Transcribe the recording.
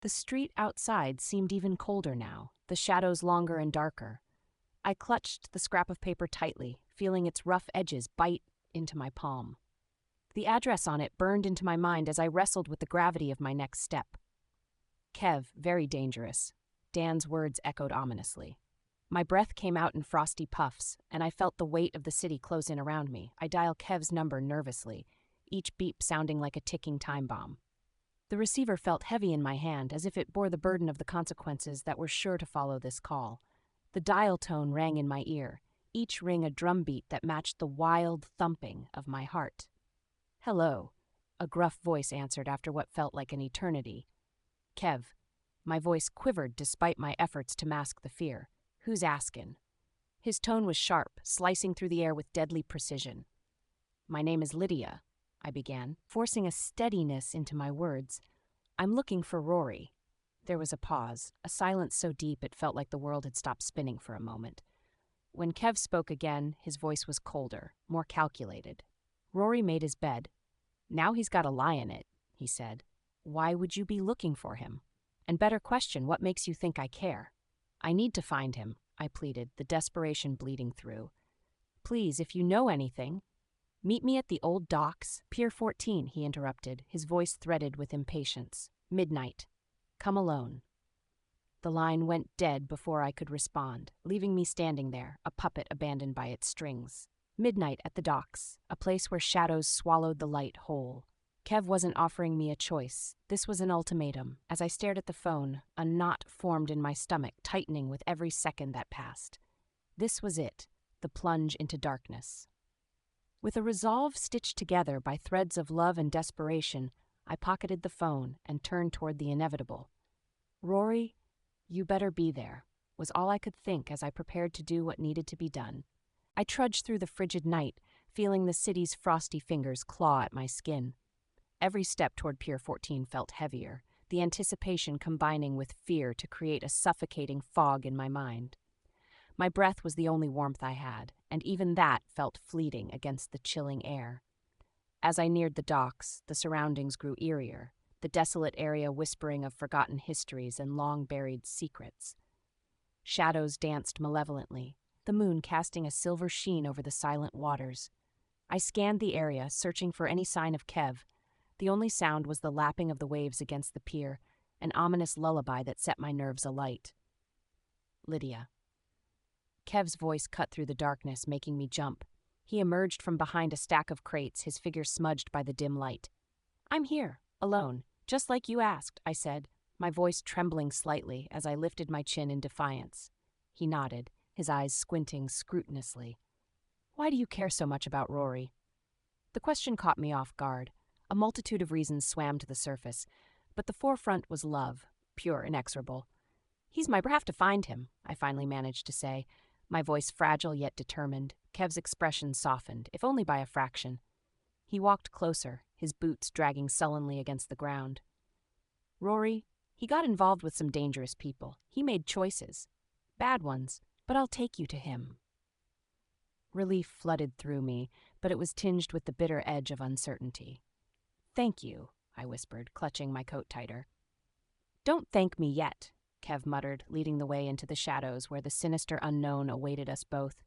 The street outside seemed even colder now, the shadows longer and darker. I clutched the scrap of paper tightly, feeling its rough edges bite into my palm. The address on it burned into my mind as I wrestled with the gravity of my next step. Kev, very dangerous. Dan's words echoed ominously. My breath came out in frosty puffs, and I felt the weight of the city close in around me. I dialed Kev's number nervously, each beep sounding like a ticking time bomb. The receiver felt heavy in my hand, as if it bore the burden of the consequences that were sure to follow this call. The dial tone rang in my ear, each ring a drumbeat that matched the wild thumping of my heart. "Hello," a gruff voice answered after what felt like an eternity. "Kev." My voice quivered despite my efforts to mask the fear. "Who's askin'?" His tone was sharp, slicing through the air with deadly precision. "My name is Lydia," I began, forcing a steadiness into my words. "I'm looking for Rory." There was a pause, a silence so deep it felt like the world had stopped spinning for a moment. When Kev spoke again, his voice was colder, more calculated. "Rory made his bed. Now he's got a lie in it," he said. "Why would you be looking for him? And better question, what makes you think I care?" "I need to find him," I pleaded, the desperation bleeding through. "Please, if you know anything—" "Meet me at the old docks, Pier 14, he interrupted, his voice threaded with impatience. "Midnight. Come alone." The line went dead before I could respond, leaving me standing there, a puppet abandoned by its strings. Midnight at the docks, a place where shadows swallowed the light whole. Kev wasn't offering me a choice. This was an ultimatum. As I stared at the phone, a knot formed in my stomach, tightening with every second that passed. This was it, the plunge into darkness. With a resolve stitched together by threads of love and desperation, I pocketed the phone and turned toward the inevitable. "Rory, you better be there," was all I could think as I prepared to do what needed to be done. I trudged through the frigid night, feeling the city's frosty fingers claw at my skin. Every step toward Pier 14 felt heavier, the anticipation combining with fear to create a suffocating fog in my mind. My breath was the only warmth I had, and even that felt fleeting against the chilling air. As I neared the docks, the surroundings grew eerier, the desolate area whispering of forgotten histories and long-buried secrets. Shadows danced malevolently, the moon casting a silver sheen over the silent waters. I scanned the area, searching for any sign of Kev. The only sound was the lapping of the waves against the pier, an ominous lullaby that set my nerves alight. "Lydia." Kev's voice cut through the darkness, making me jump. He emerged from behind a stack of crates, his figure smudged by the dim light. "I'm here, alone, just like you asked," I said, my voice trembling slightly as I lifted my chin in defiance. He nodded, his eyes squinting scrutinously. "Why do you care so much about Rory?" The question caught me off guard. A multitude of reasons swam to the surface, but the forefront was love, pure, inexorable. "He's my have to find him," I finally managed to say, my voice fragile yet determined. Kev's expression softened, if only by a fraction. He walked closer, his boots dragging sullenly against the ground. "Rory, he got involved with some dangerous people. He made choices. Bad ones, but I'll take you to him." Relief flooded through me, but it was tinged with the bitter edge of uncertainty. "Thank you," I whispered, clutching my coat tighter. "Don't thank me yet," Kev muttered, leading the way into the shadows where the sinister unknown awaited us both.